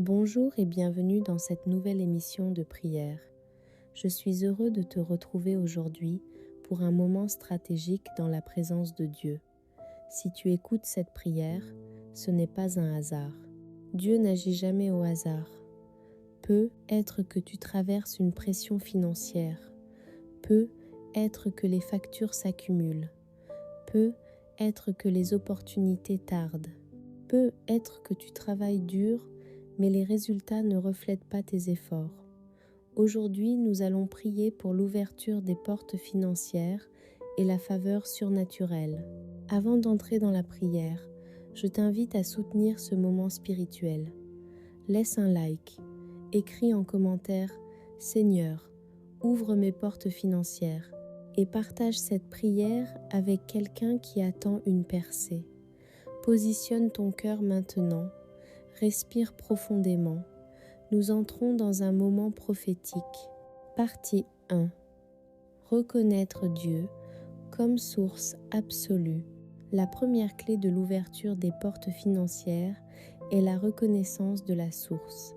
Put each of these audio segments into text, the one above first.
Bonjour et bienvenue dans cette nouvelle émission de prière. Je suis heureux de te retrouver aujourd'hui pour un moment stratégique dans la présence de Dieu. Si tu écoutes cette prière, ce n'est pas un hasard. Dieu n'agit jamais au hasard. Peut être que tu traverses une pression financière. Peut être que les factures s'accumulent. Peut être que les opportunités tardent. Peut être que tu travailles dur, mais les résultats ne reflètent pas tes efforts. Aujourd'hui, nous allons prier pour l'ouverture des portes financières et la faveur surnaturelle. Avant d'entrer dans la prière, je t'invite à soutenir ce moment spirituel. Laisse un like, écris en commentaire « Seigneur, ouvre mes portes financières » et partage cette prière avec quelqu'un qui attend une percée. Positionne ton cœur maintenant. Respire profondément. Nous entrons dans un moment prophétique. Partie 1. Reconnaître Dieu comme source absolue. La première clé de l'ouverture des portes financières est la reconnaissance de la source.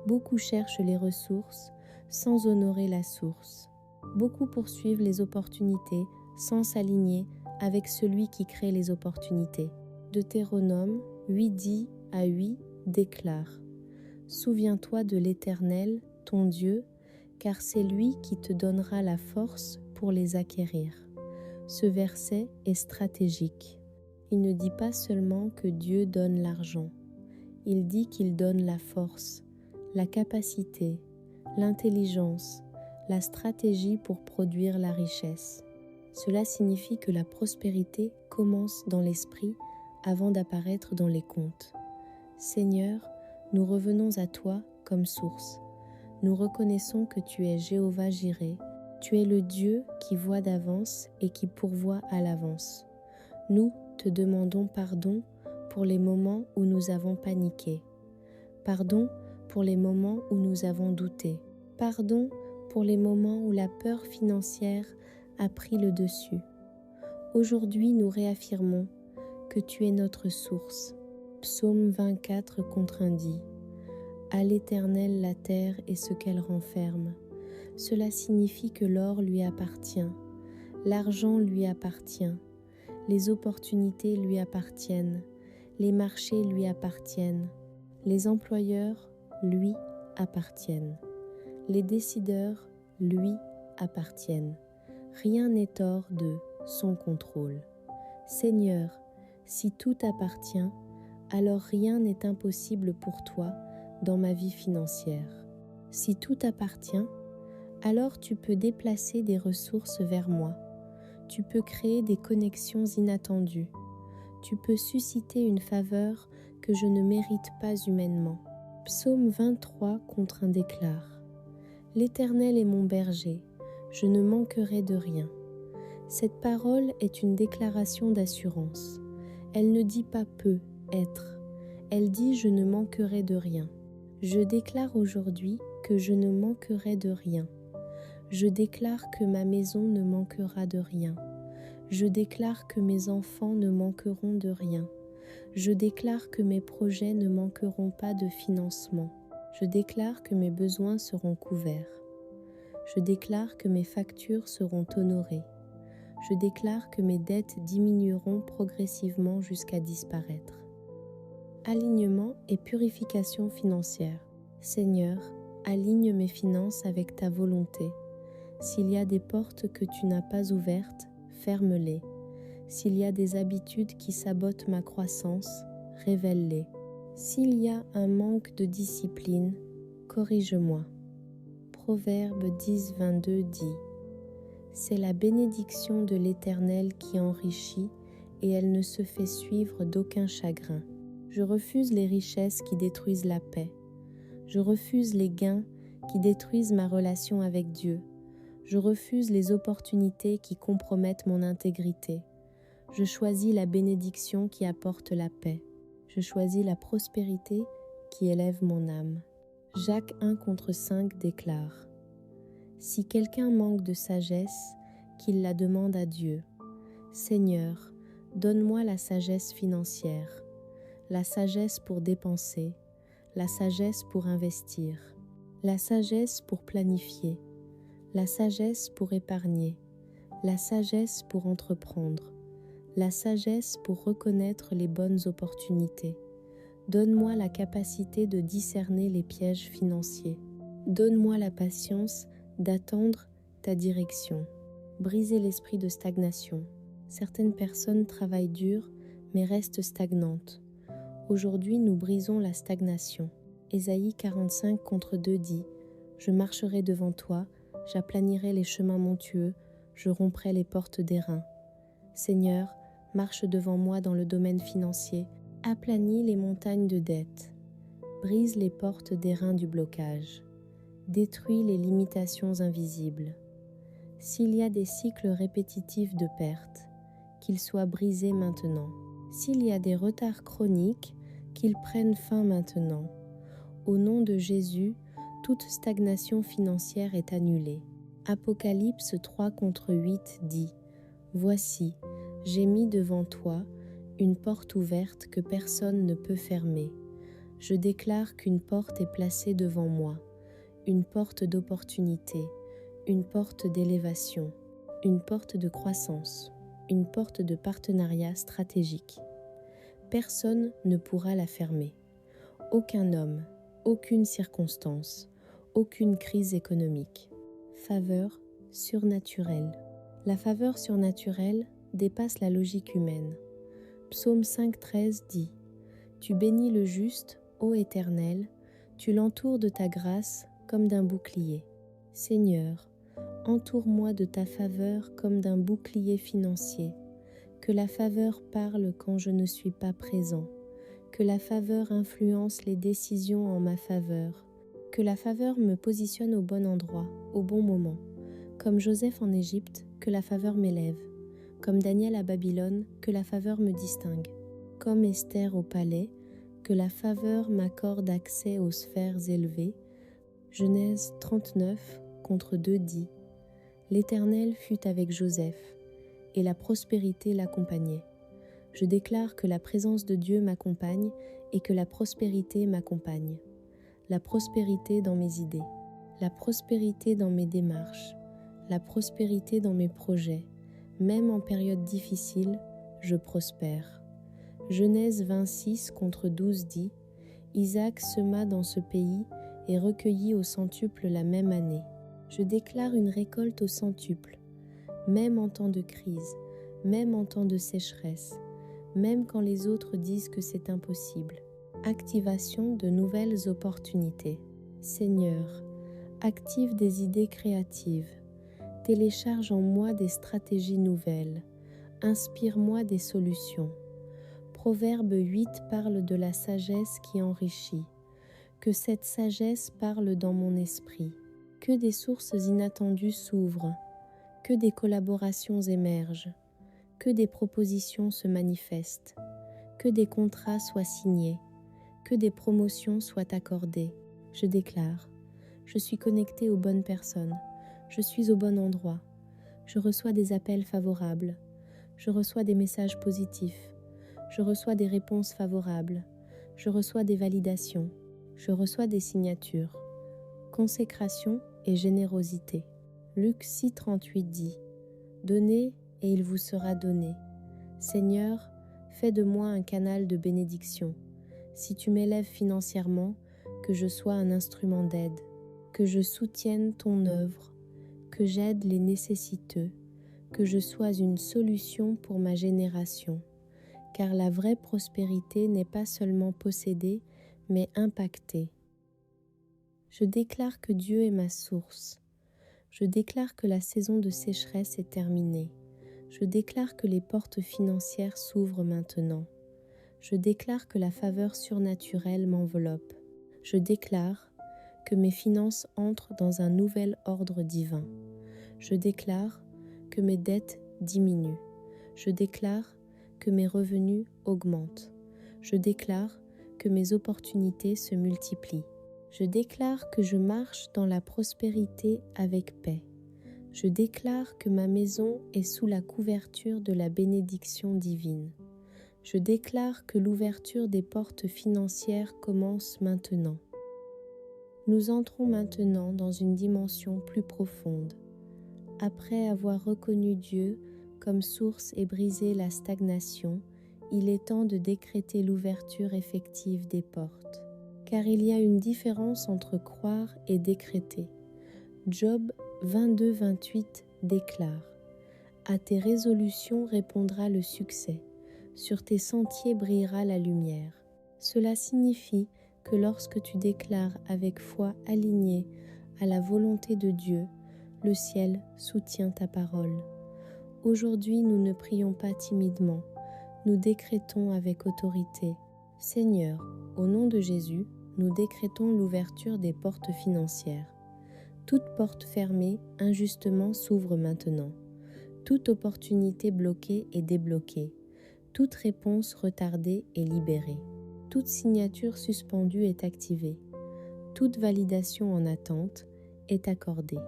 Beaucoup cherchent les ressources sans honorer la source. Beaucoup poursuivent les opportunités sans s'aligner avec celui qui crée les opportunités. Deutéronome 8:10 à 8 déclare « Souviens-toi de l'Éternel, ton Dieu, car c'est lui qui te donnera la force pour les acquérir. » Ce verset est stratégique. Il ne dit pas seulement que Dieu donne l'argent. Il dit qu'il donne la force, la capacité, l'intelligence, la stratégie pour produire la richesse. Cela signifie que la prospérité commence dans l'esprit avant d'apparaître dans les comptes. Seigneur, nous revenons à toi comme source. Nous reconnaissons que tu es Jéhovah Jireh. Tu es le Dieu qui voit d'avance et qui pourvoit à l'avance. Nous te demandons pardon pour les moments où nous avons paniqué. Pardon pour les moments où nous avons douté. Pardon pour les moments où la peur financière a pris le dessus. Aujourd'hui, nous réaffirmons que tu es notre source. Psaume 24 dit « À l'Éternel la terre et ce qu'elle renferme. » Cela signifie que l'or lui appartient, l'argent lui appartient, les opportunités lui appartiennent, les marchés lui appartiennent, les employeurs lui appartiennent, les décideurs lui appartiennent. Rien n'est hors de son contrôle. Seigneur, si tout t'appartient, alors rien n'est impossible pour toi dans ma vie financière. Si tout t'appartient, alors tu peux déplacer des ressources vers moi. Tu peux créer des connexions inattendues. Tu peux susciter une faveur que je ne mérite pas humainement. Psaume 23 déclare « L'Éternel est mon berger, je ne manquerai de rien. » Cette parole est une déclaration d'assurance. Elle ne dit pas peut être. Elle dit je ne manquerai de rien. Je déclare aujourd'hui que je ne manquerai de rien. Je déclare que ma maison ne manquera de rien. Je déclare que mes enfants ne manqueront de rien. Je déclare que mes projets ne manqueront pas de financement. Je déclare que mes besoins seront couverts. Je déclare que mes factures seront honorées. Je déclare que mes dettes diminueront progressivement jusqu'à disparaître. Alignement et purification financière. Seigneur, aligne mes finances avec ta volonté. S'il y a des portes que tu n'as pas ouvertes, ferme-les. S'il y a des habitudes qui sabotent ma croissance, révèle-les. S'il y a un manque de discipline, corrige-moi. Proverbe 10:22 dit « C'est la bénédiction de l'Éternel qui enrichit et elle ne se fait suivre d'aucun chagrin. » Je refuse les richesses qui détruisent la paix. Je refuse les gains qui détruisent ma relation avec Dieu. Je refuse les opportunités qui compromettent mon intégrité. Je choisis la bénédiction qui apporte la paix. Je choisis la prospérité qui élève mon âme. Jacques 1:5 déclare « Si quelqu'un manque de sagesse, qu'il la demande à Dieu. Seigneur, donne-moi la sagesse financière, la sagesse pour dépenser, la sagesse pour investir, la sagesse pour planifier, la sagesse pour épargner, la sagesse pour entreprendre, la sagesse pour reconnaître les bonnes opportunités. Donne-moi la capacité de discerner les pièges financiers. Donne-moi la patience d'attendre ta direction. Briser l'esprit de stagnation. Certaines personnes travaillent dur mais restent stagnantes. Aujourd'hui, nous brisons la stagnation. Ésaïe 45 contre 2 dit « Je marcherai devant toi, j'aplanirai les chemins montueux, je romprai les portes d'airain. » Seigneur, marche devant moi dans le domaine financier, aplanis les montagnes de dettes, brise les portes d'airain du blocage, détruis les limitations invisibles. S'il y a des cycles répétitifs de pertes, qu'ils soient brisés maintenant. S'il y a des retards chroniques, qu'ils prennent fin maintenant. Au nom de Jésus, toute stagnation financière est annulée. Apocalypse 3 contre 8 dit « Voici, j'ai mis devant toi une porte ouverte que personne ne peut fermer. Je déclare qu'une porte est placée devant moi, une porte d'opportunité, une porte d'élévation, une porte de croissance, une porte de partenariat stratégique. Personne ne pourra la fermer. Aucun homme, aucune circonstance, aucune crise économique. Faveur surnaturelle. La faveur surnaturelle dépasse la logique humaine. Psaume 5,13 dit « Tu bénis le juste, ô Éternel, tu l'entoures de ta grâce comme d'un bouclier. Seigneur, entoure-moi de ta faveur comme d'un bouclier financier. Que la faveur parle quand je ne suis pas présent. Que la faveur influence les décisions en ma faveur. Que la faveur me positionne au bon endroit, au bon moment. Comme Joseph en Égypte, que la faveur m'élève. Comme Daniel à Babylone, que la faveur me distingue. Comme Esther au palais, que la faveur m'accorde accès aux sphères élevées. Genèse 39 contre 2 dit « L'Éternel fut avec Joseph, et la prospérité l'accompagnait. Je déclare que la présence de Dieu m'accompagne et que la prospérité m'accompagne. La prospérité dans mes idées, la prospérité dans mes démarches, la prospérité dans mes projets. Même en période difficile, je prospère. Genèse 26 contre 12 dit « Isaac sema dans ce pays et recueillit au centuple la même année. Je déclare une récolte au centuple, même en temps de crise, même en temps de sécheresse, même quand les autres disent que c'est impossible. » Activation de nouvelles opportunités. Seigneur, active des idées créatives. Télécharge en moi des stratégies nouvelles. Inspire-moi des solutions. Proverbe 8 parle de la sagesse qui enrichit. Que cette sagesse parle dans mon esprit. Que des sources inattendues s'ouvrent. Que des collaborations émergent. Que des propositions se manifestent. Que des contrats soient signés. Que des promotions soient accordées. Je déclare, je suis connecté aux bonnes personnes. Je suis au bon endroit. Je reçois des appels favorables. Je reçois des messages positifs. Je reçois des réponses favorables. Je reçois des validations. Je reçois des signatures. Consécration et générosité. Luc 6,38 dit « Donnez et il vous sera donné. Seigneur, fais de moi un canal de bénédiction. Si tu m'élèves financièrement, que je sois un instrument d'aide, que je soutienne ton œuvre, que j'aide les nécessiteux, que je sois une solution pour ma génération. Car la vraie prospérité n'est pas seulement possédée, mais impactée. Je déclare que Dieu est ma source. Je déclare que la saison de sécheresse est terminée. Je déclare que les portes financières s'ouvrent maintenant. Je déclare que la faveur surnaturelle m'enveloppe. Je déclare que mes finances entrent dans un nouvel ordre divin. Je déclare que mes dettes diminuent. Je déclare que mes revenus augmentent. Je déclare que mes opportunités se multiplient. Je déclare que je marche dans la prospérité avec paix. Je déclare que ma maison est sous la couverture de la bénédiction divine. Je déclare que l'ouverture des portes financières commence maintenant. Nous entrons maintenant dans une dimension plus profonde. Après avoir reconnu Dieu comme source et brisé la stagnation, il est temps de décréter l'ouverture effective des portes. Car il y a une différence entre croire et décréter. Job 22-28 déclare : « À tes résolutions répondra le succès, sur tes sentiers brillera la lumière. » Cela signifie que lorsque tu déclares avec foi alignée à la volonté de Dieu, le ciel soutient ta parole. Aujourd'hui, nous ne prions pas timidement, nous décrétons avec autorité. Seigneur, au nom de Jésus, nous décrétons l'ouverture des portes financières. Toute porte fermée injustement s'ouvre maintenant. Toute opportunité bloquée est débloquée. Toute réponse retardée est libérée. Toute signature suspendue est activée. Toute validation en attente est accordée.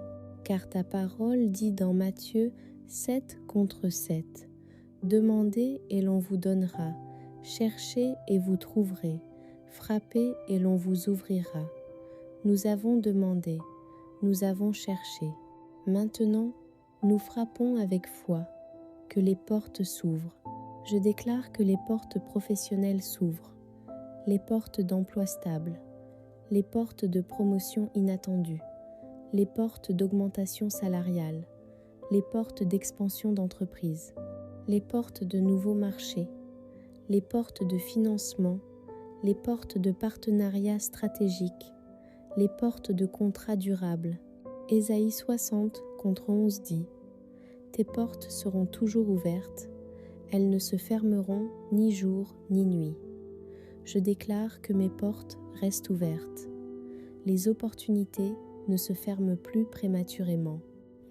Car ta parole dit dans Matthieu 7:7 : « Demandez et l'on vous donnera, cherchez et vous trouverez, frappez et l'on vous ouvrira. Nous avons demandé, nous avons cherché. Maintenant, nous frappons avec foi, que les portes s'ouvrent. » Je déclare que les portes professionnelles s'ouvrent, les portes d'emploi stable, les portes de promotion inattendue, les portes d'augmentation salariale, les portes d'expansion d'entreprise, les portes de nouveaux marchés, les portes de financement, les portes de partenariats stratégiques, les portes de contrats durables. Ésaïe 60:11 dit : « Tes portes seront toujours ouvertes, elles ne se fermeront ni jour ni nuit. Je déclare que mes portes restent ouvertes. Les opportunités ne se ferment plus prématurément.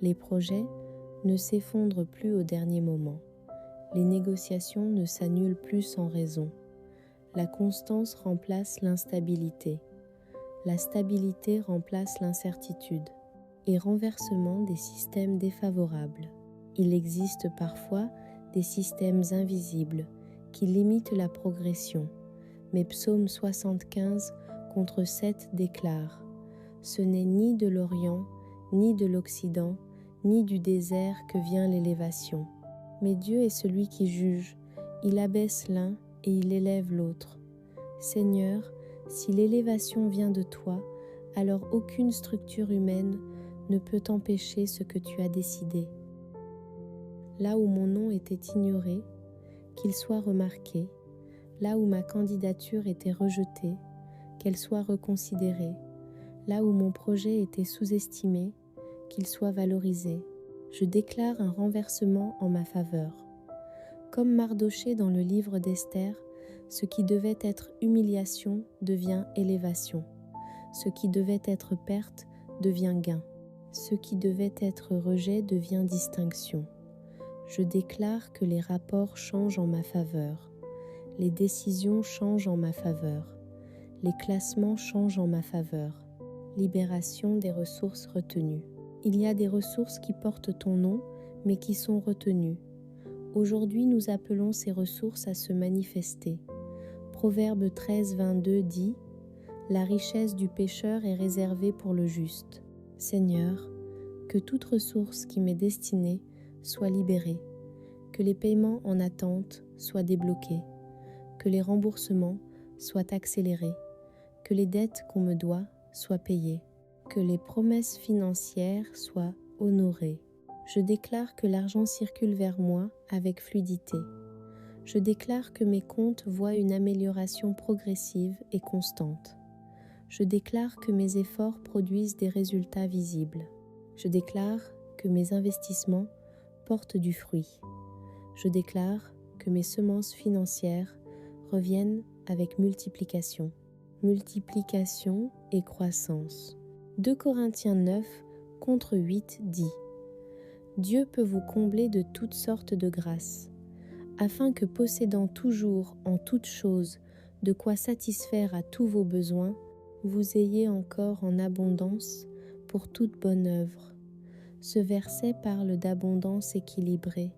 Les projets ne s'effondrent plus au dernier moment. Les négociations ne s'annulent plus sans raison. La constance remplace l'instabilité. La stabilité remplace l'incertitude et renversement des systèmes défavorables. Il existe parfois des systèmes invisibles qui limitent la progression, mais Psaume 75:7 déclare : « Ce n'est ni de l'Orient, ni de l'Occident, ni du désert que vient l'élévation. Mais Dieu est celui qui juge, il abaisse l'un et il élève l'autre. Seigneur, si l'élévation vient de toi, alors aucune structure humaine ne peut empêcher ce que tu as décidé. » Là où mon nom était ignoré, qu'il soit remarqué. Là où ma candidature était rejetée, qu'elle soit reconsidérée. Là où mon projet était sous-estimé, qu'il soit valorisé. Je déclare un renversement en ma faveur. Comme Mardochée dans le livre d'Esther, ce qui devait être humiliation devient élévation. Ce qui devait être perte devient gain. Ce qui devait être rejet devient distinction. Je déclare que les rapports changent en ma faveur. Les décisions changent en ma faveur. Les classements changent en ma faveur. Libération des ressources retenues. Il y a des ressources qui portent ton nom, mais qui sont retenues. Aujourd'hui, nous appelons ces ressources à se manifester. Proverbe 13:22 dit : « La richesse du pécheur est réservée pour le juste. » Seigneur, que toute ressource qui m'est destinée soit libérée, que les paiements en attente soient débloqués, que les remboursements soient accélérés, que les dettes qu'on me doit soient payées, que les promesses financières soient honorées. Je déclare que l'argent circule vers moi avec fluidité. Je déclare que mes comptes voient une amélioration progressive et constante. Je déclare que mes efforts produisent des résultats visibles. Je déclare que mes investissements portent du fruit. Je déclare que mes semences financières reviennent avec multiplication. Multiplication et croissance. 2 Corinthiens 9:8 dit : « Dieu peut vous combler de toutes sortes de grâces, afin que possédant toujours en toutes choses de quoi satisfaire à tous vos besoins, vous ayez encore en abondance pour toute bonne œuvre. » Ce verset parle d'abondance équilibrée,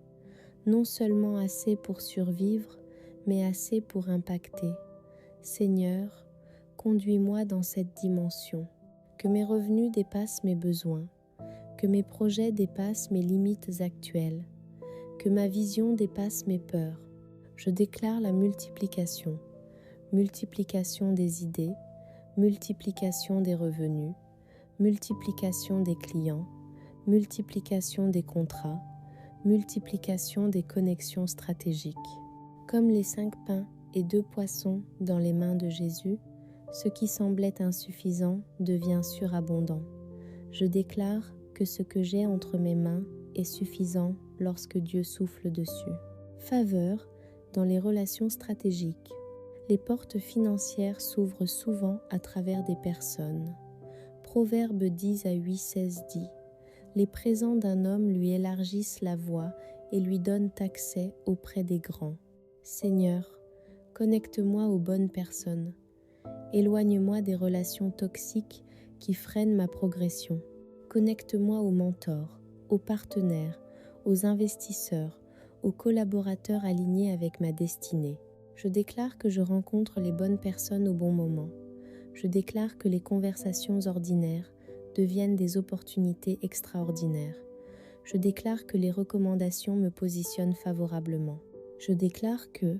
non seulement assez pour survivre, mais assez pour impacter. Seigneur, conduis-moi dans cette dimension. Que mes revenus dépassent mes besoins, que mes projets dépassent mes limites actuelles, que ma vision dépasse mes peurs. Je déclare la multiplication, multiplication des idées, multiplication des revenus, multiplication des clients, multiplication des contrats, multiplication des connexions stratégiques. Comme les 5 pains et 2 poissons dans les mains de Jésus, ce qui semblait insuffisant devient surabondant. Je déclare que ce que j'ai entre mes mains est suffisant lorsque Dieu souffle dessus. Faveur dans les relations stratégiques. Les portes financières s'ouvrent souvent à travers des personnes. Proverbe 10 à 8:16 dit « Les présents d'un homme lui élargissent la voie et lui donnent accès auprès des grands. Seigneur, connecte-moi aux bonnes personnes. Éloigne-moi des relations toxiques qui freinent ma progression. Connecte-moi aux mentors, aux partenaires, aux investisseurs, aux collaborateurs alignés avec ma destinée. Je déclare que je rencontre les bonnes personnes au bon moment. Je déclare que les conversations ordinaires deviennent des opportunités extraordinaires. Je déclare que les recommandations me positionnent favorablement. Je déclare que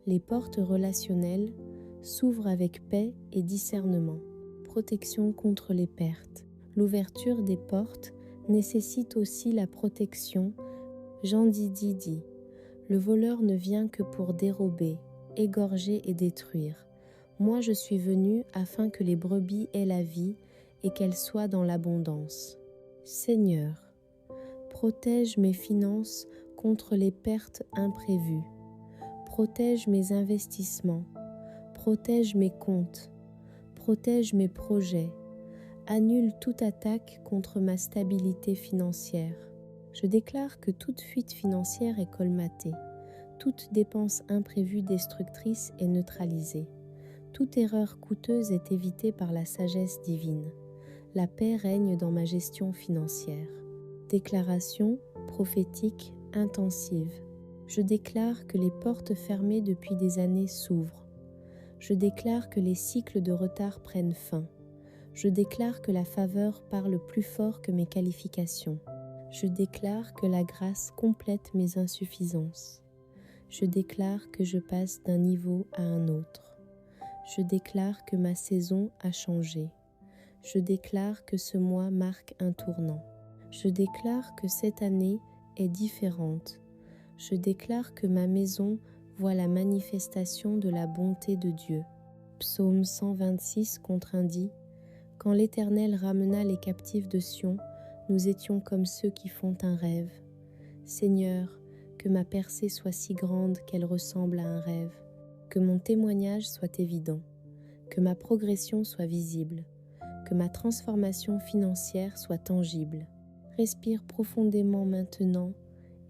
les portes relationnelles s'ouvrent avec paix et discernement. Protection contre les pertes. L'ouverture des portes nécessite aussi la protection. Jean Didi dit « Le voleur ne vient que pour dérober, égorger et détruire. Moi je suis venu afin que les brebis aient la vie et qu'elles soient dans l'abondance. Seigneur, protège mes finances contre les pertes imprévues. Protège mes investissements. Protège mes comptes. Protège mes projets. Annule toute attaque contre ma stabilité financière. Je déclare que toute fuite financière est colmatée. Toute dépense imprévue destructrice est neutralisée. Toute erreur coûteuse est évitée par la sagesse divine. La paix règne dans ma gestion financière. Déclaration prophétique intensive. Je déclare que les portes fermées depuis des années s'ouvrent. Je déclare que les cycles de retard prennent fin. Je déclare que la faveur parle plus fort que mes qualifications. Je déclare que la grâce complète mes insuffisances. Je déclare que je passe d'un niveau à un autre. Je déclare que ma saison a changé. Je déclare que ce mois marque un tournant. Je déclare que cette année est différente. Je déclare que ma maison voit la manifestation de la bonté de Dieu. Psaume 126 contre 1 dit « Quand l'Éternel ramena les captifs de Sion, nous étions comme ceux qui font un rêve. Seigneur, que ma percée soit si grande qu'elle ressemble à un rêve, que mon témoignage soit évident, que ma progression soit visible, que ma transformation financière soit tangible. Respire profondément maintenant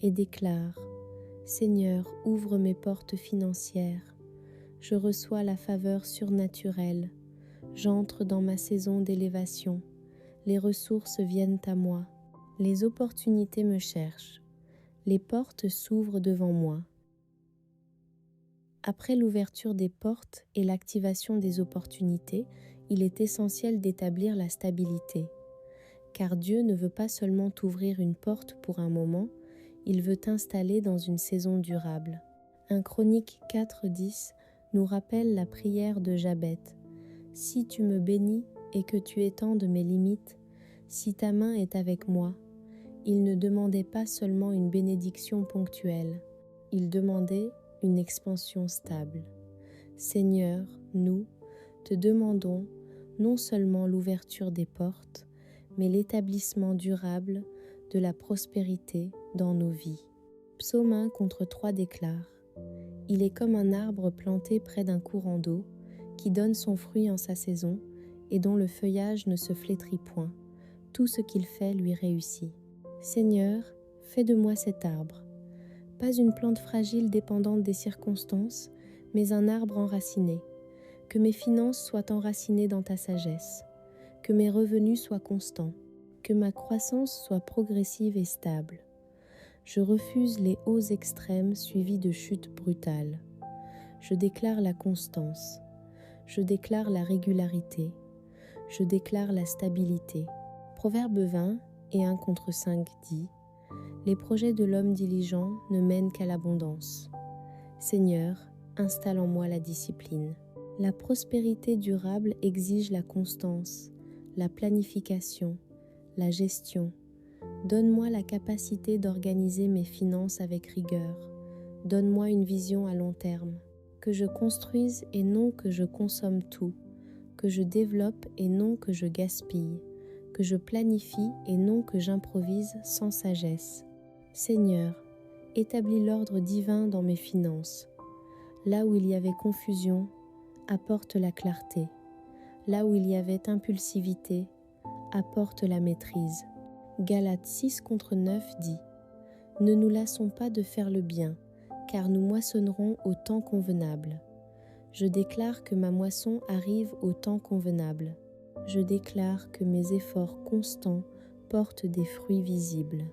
et déclare « Seigneur, ouvre mes portes financières. Je reçois la faveur surnaturelle. J'entre dans ma saison d'élévation. Les ressources viennent à moi. Les opportunités me cherchent. Les portes s'ouvrent devant moi. » Après l'ouverture des portes et l'activation des opportunités, il est essentiel d'établir la stabilité. Car Dieu ne veut pas seulement t'ouvrir une porte pour un moment, il veut t'installer dans une saison durable. 1 Chroniques 4:10 nous rappelle la prière de Jabez. « Si tu me bénis et que tu étendes mes limites, si ta main est avec moi. » Il ne demandait pas seulement une bénédiction ponctuelle, il demandait une expansion stable. Seigneur, nous te demandons non seulement l'ouverture des portes, mais l'établissement durable de la prospérité dans nos vies. Psaume 1 contre 3 déclare « Il est comme un arbre planté près d'un courant d'eau, qui donne son fruit en sa saison et dont le feuillage ne se flétrit point. Tout ce qu'il fait lui réussit. Seigneur, fais de moi cet arbre, pas une plante fragile dépendante des circonstances, mais un arbre enraciné. Que mes finances soient enracinées dans ta sagesse, que mes revenus soient constants, que ma croissance soit progressive et stable. Je refuse les hauts extrêmes suivis de chutes brutales. Je déclare la constance. Je déclare la régularité. Je déclare la stabilité. Proverbe 20 et 1 contre 5 dit « Les projets de l'homme diligent ne mènent qu'à l'abondance. Seigneur, installe en moi la discipline. » La prospérité durable exige la constance, la planification, la gestion. Donne-moi la capacité d'organiser mes finances avec rigueur. Donne-moi une vision à long terme. Que je construise et non que je consomme tout. Que je développe et non que je gaspille. Que je planifie et non que j'improvise sans sagesse. Seigneur, établis l'ordre divin dans mes finances. Là où il y avait confusion, apporte la clarté. Là où il y avait impulsivité, apporte la maîtrise. Galates 6 contre 9 dit « Ne nous lassons pas de faire le bien, car nous moissonnerons au temps convenable. Je déclare que ma moisson arrive au temps convenable. Je déclare que mes efforts constants portent des fruits visibles.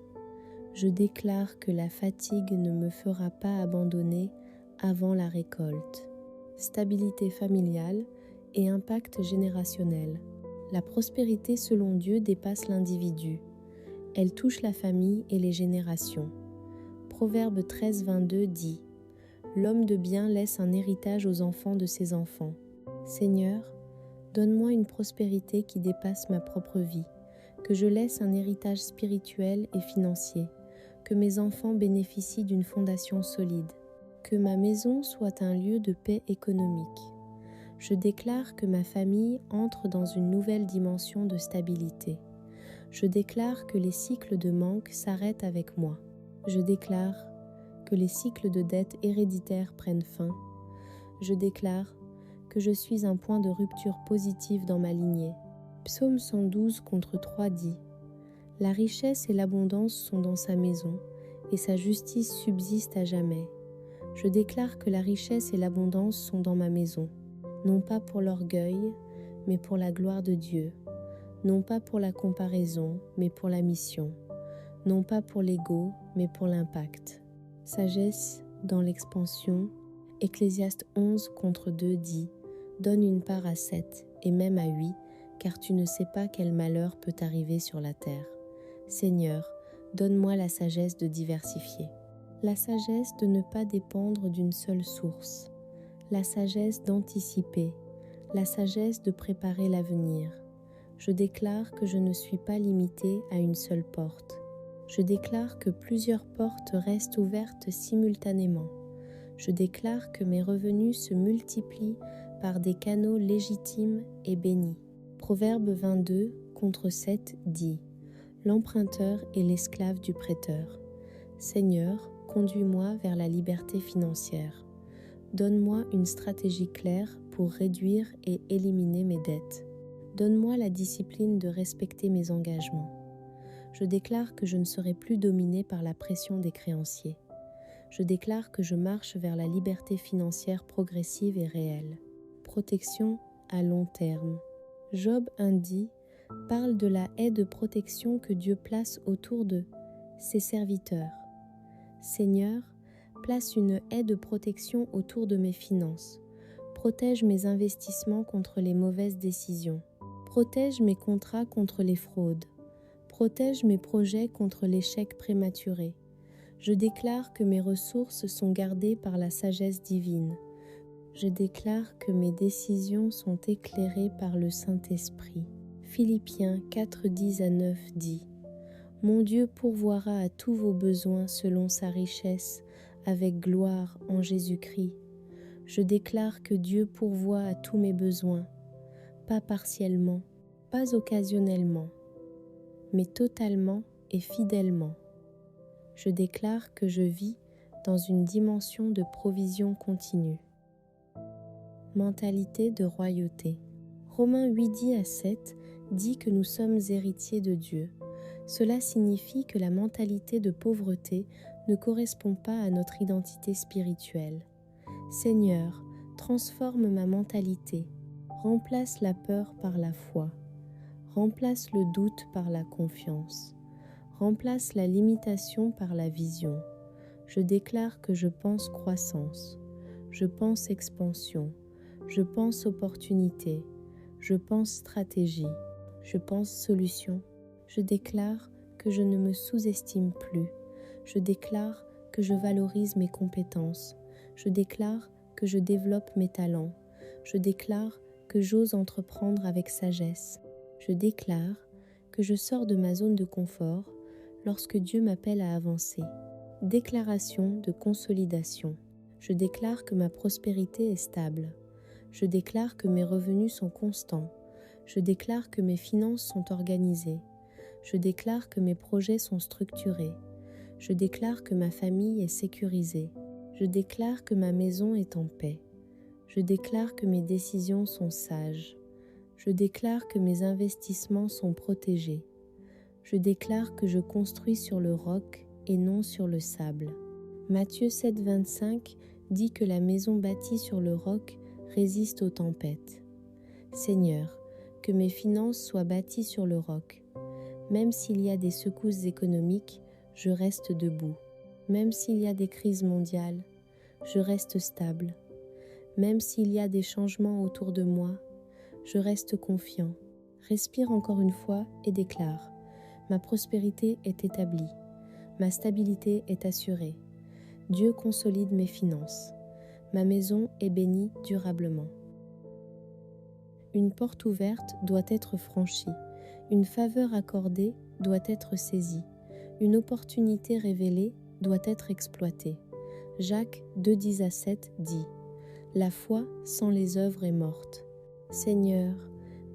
Je déclare que la fatigue ne me fera pas abandonner avant la récolte. » Stabilité familiale et impact générationnel. La prospérité selon Dieu dépasse l'individu. Elle touche la famille et les générations. Proverbe 13, 22 dit « L'homme de bien laisse un héritage aux enfants de ses enfants. Seigneur, donne-moi une prospérité qui dépasse ma propre vie, que je laisse un héritage spirituel et financier, que mes enfants bénéficient d'une fondation solide. Que ma maison soit un lieu de paix économique. Je déclare que ma famille entre dans une nouvelle dimension de stabilité. Je déclare que les cycles de manque s'arrêtent avec moi. Je déclare que les cycles de dette héréditaire prennent fin. Je déclare que je suis un point de rupture positive dans ma lignée. Psaume 112 contre 3 dit « La richesse et l'abondance sont dans sa maison, et sa justice subsiste à jamais. Je déclare que la richesse et l'abondance sont dans ma maison, non pas pour l'orgueil, mais pour la gloire de Dieu, non pas pour la comparaison, mais pour la mission, non pas pour l'ego, mais pour l'impact. » Sagesse dans l'expansion, Ecclésiaste 11 contre 2 dit « Donne une part à 7 et même à 8, car tu ne sais pas quel malheur peut arriver sur la terre. Seigneur, donne-moi la sagesse de diversifier. » La sagesse de ne pas dépendre d'une seule source, la sagesse d'anticiper, la sagesse de préparer l'avenir. Je déclare que je ne suis pas limitée à une seule porte. Je déclare que plusieurs portes restent ouvertes simultanément. Je déclare que mes revenus se multiplient par des canaux légitimes et bénis. Proverbe 22 contre 7 dit « L'emprunteur est l'esclave du prêteur. Seigneur, conduis-moi vers la liberté financière. Donne-moi une stratégie claire pour réduire et éliminer mes dettes. Donne-moi la discipline de respecter mes engagements. Je déclare que je ne serai plus dominée par la pression des créanciers. Je déclare que je marche vers la liberté financière progressive et réelle. Protection à long terme. Job 1 parle de la haie de protection que Dieu place autour de ses serviteurs. Seigneur, place une haie de protection autour de mes finances. Protège mes investissements contre les mauvaises décisions. Protège mes contrats contre les fraudes. Protège mes projets contre l'échec prématuré. Je déclare que mes ressources sont gardées par la sagesse divine. Je déclare que mes décisions sont éclairées par le Saint-Esprit. Philippiens 4, 10 à 9 dit « Mon Dieu pourvoira à tous vos besoins selon sa richesse, avec gloire en Jésus-Christ. Je déclare que Dieu pourvoit à tous mes besoins, pas partiellement, pas occasionnellement, mais totalement et fidèlement. Je déclare que je vis dans une dimension de provision continue. » Mentalité de royauté. Romains 8 à 7 dit que nous sommes héritiers de Dieu. Cela signifie que la mentalité de pauvreté ne correspond pas à notre identité spirituelle. Seigneur, transforme ma mentalité, remplace la peur par la foi, remplace le doute par la confiance, remplace la limitation par la vision. Je déclare que je pense croissance. je pense expansion, je pense opportunité, je pense stratégie, je pense solution. Je déclare que je ne me sous-estime plus. Je déclare que je valorise mes compétences. Je déclare que je développe mes talents. Je déclare que j'ose entreprendre avec sagesse. Je déclare que je sors de ma zone de confort lorsque Dieu m'appelle à avancer. Déclaration de consolidation. Je déclare que ma prospérité est stable. Je déclare que mes revenus sont constants. Je déclare que mes finances sont organisées. Je déclare que mes projets sont structurés. Je déclare que ma famille est sécurisée. Je déclare que ma maison est en paix. Je déclare que mes décisions sont sages. Je déclare que mes investissements sont protégés. Je déclare que je construis sur le roc et non sur le sable. Matthieu 7, 25 dit que la maison bâtie sur le roc résiste aux tempêtes. Seigneur, que mes finances soient bâties sur le roc. Même s'il y a des secousses économiques, je reste debout. Même s'il y a des crises mondiales, je reste stable. Même s'il y a des changements autour de moi, je reste confiant. Respire encore une fois et déclare: ma prospérité est établie, ma stabilité est assurée. Dieu consolide mes finances. Ma maison est bénie durablement. Une porte ouverte doit être franchie. Une faveur accordée doit être saisie. Une opportunité révélée doit être exploitée. Jacques 2:10-7 dit: la foi sans les œuvres est morte. Seigneur,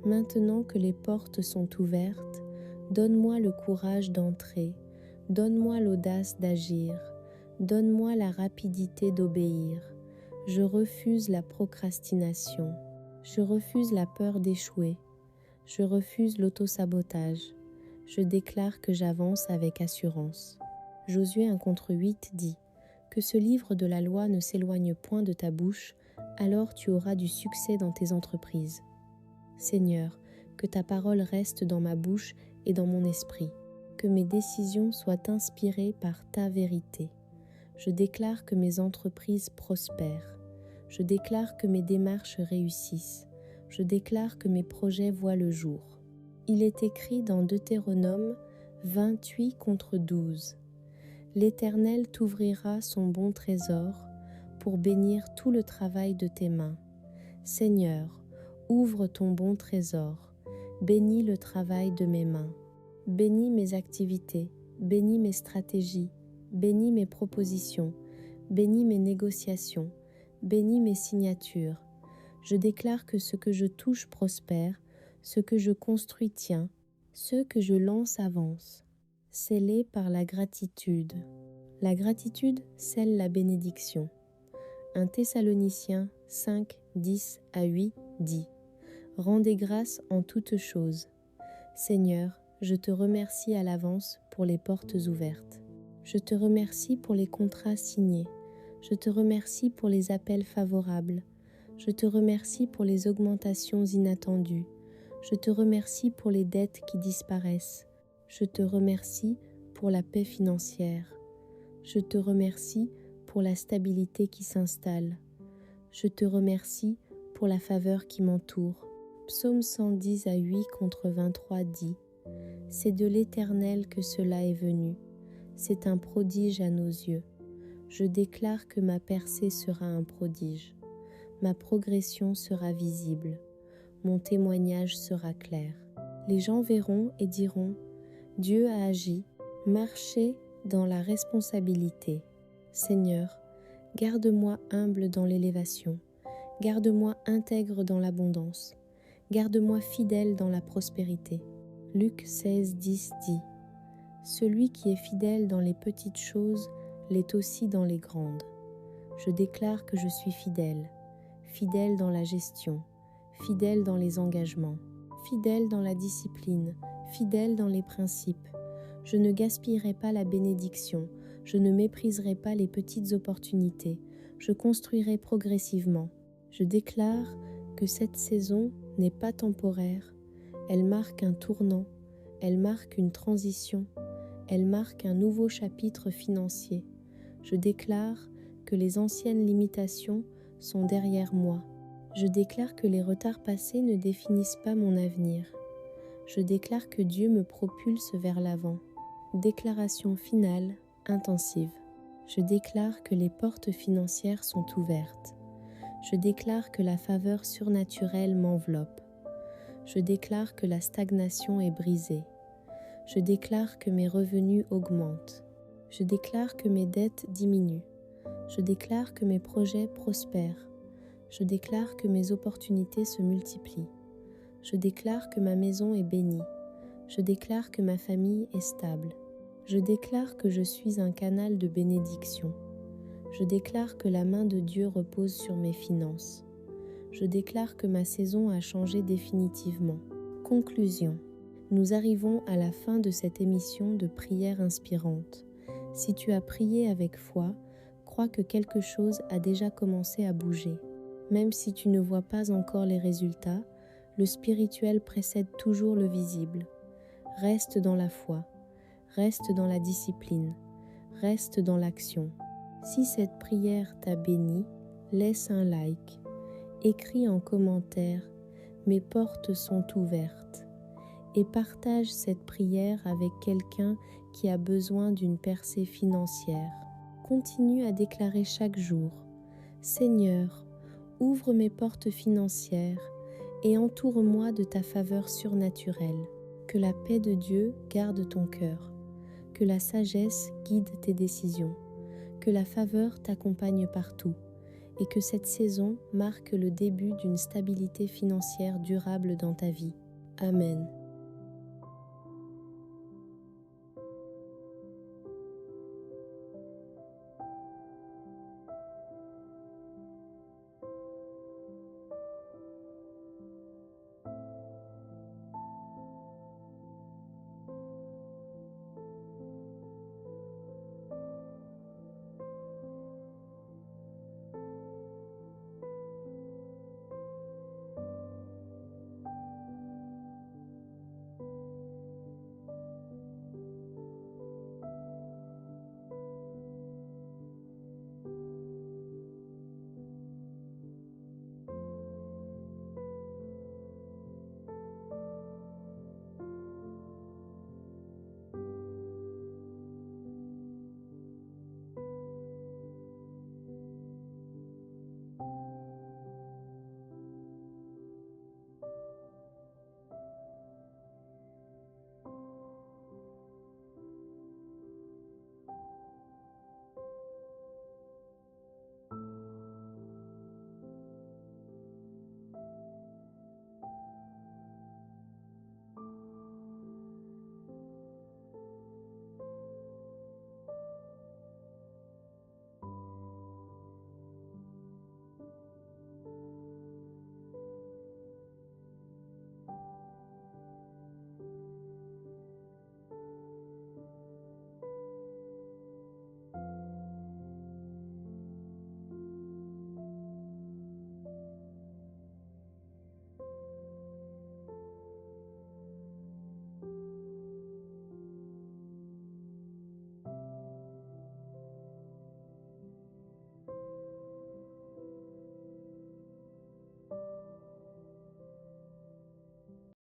maintenant que les portes sont ouvertes, donne-moi le courage d'entrer, donne-moi l'audace d'agir, donne-moi la rapidité d'obéir. Je refuse la procrastination, je refuse la peur d'échouer, je refuse l'autosabotage, je déclare que j'avance avec assurance. Josué 1:8 dit: que ce livre de la loi ne s'éloigne point de ta bouche, alors tu auras du succès dans tes entreprises. Seigneur, que ta parole reste dans ma bouche et dans mon esprit, que mes décisions soient inspirées par ta vérité. Je déclare que mes entreprises prospèrent. Je déclare que mes démarches réussissent. Je déclare que mes projets voient le jour. Il est écrit dans Deutéronome 28:12. L'Éternel t'ouvrira son bon trésor pour bénir tout le travail de tes mains. Seigneur, ouvre ton bon trésor, bénis le travail de mes mains. Bénis mes activités, bénis mes stratégies, bénis mes propositions, bénis mes négociations, bénis mes signatures. Je déclare que ce que je touche prospère, ce que je construis tient, ce que je lance avance. Scellé par la gratitude. La gratitude scelle la bénédiction. 1 Thessaloniciens 5, 10-8 dit: rendez grâce en toutes choses. Seigneur, je te remercie à l'avance pour les portes ouvertes. Je te remercie pour les contrats signés. Je te remercie pour les appels favorables. Je te remercie pour les augmentations inattendues. Je te remercie pour les dettes qui disparaissent. Je te remercie pour la paix financière. Je te remercie pour la stabilité qui s'installe. Je te remercie pour la faveur qui m'entoure. Psaume 110-8-23 dit: c'est de l'Éternel que cela est venu. C'est un prodige à nos yeux. Je déclare que ma percée sera un prodige. Ma progression sera visible. Mon témoignage sera clair. Les gens verront et diront: Dieu a agi. Marchez dans la responsabilité. Seigneur, garde-moi humble dans l'élévation. Garde-moi intègre dans l'abondance. Garde-moi fidèle dans la prospérité. Luc 16:10 dit: celui qui est fidèle dans les petites choses l'est aussi dans les grandes. Je déclare que je suis fidèle, fidèle dans la gestion, fidèle dans les engagements, fidèle dans la discipline, fidèle dans les principes. Je ne gaspillerai pas la bénédiction, je ne mépriserai pas les petites opportunités, je construirai progressivement. Je déclare que cette saison n'est pas temporaire, elle marque un tournant, elle marque une transition, elle marque un nouveau chapitre financier. Je déclare que les anciennes limitations sont derrière moi. Je déclare que les retards passés ne définissent pas mon avenir. Je déclare que Dieu me propulse vers l'avant. Déclaration finale, intensive. Je déclare que les portes financières sont ouvertes. Je déclare que la faveur surnaturelle m'enveloppe. Je déclare que la stagnation est brisée. Je déclare que mes revenus augmentent. Je déclare que mes dettes diminuent. Je déclare que mes projets prospèrent. Je déclare que mes opportunités se multiplient. Je déclare que ma maison est bénie. Je déclare que ma famille est stable. Je déclare que je suis un canal de bénédiction. Je déclare que la main de Dieu repose sur mes finances. Je déclare que ma saison a changé définitivement. Conclusion. Nous arrivons à la fin de cette émission de prière inspirante. Si tu as prié avec foi, crois que quelque chose a déjà commencé à bouger. Même si tu ne vois pas encore les résultats, le spirituel précède toujours le visible. Reste dans la foi, reste dans la discipline, reste dans l'action. Si cette prière t'a béni, laisse un like, écris en commentaire « Mes portes sont ouvertes » et partage cette prière avec quelqu'un qui a besoin d'une percée financière. Continue à déclarer chaque jour « Seigneur, ouvre mes portes financières et entoure-moi de ta faveur surnaturelle. Que la paix de Dieu garde ton cœur, que la sagesse guide tes décisions, que la faveur t'accompagne partout et que cette saison marque le début d'une stabilité financière durable dans ta vie. Amen.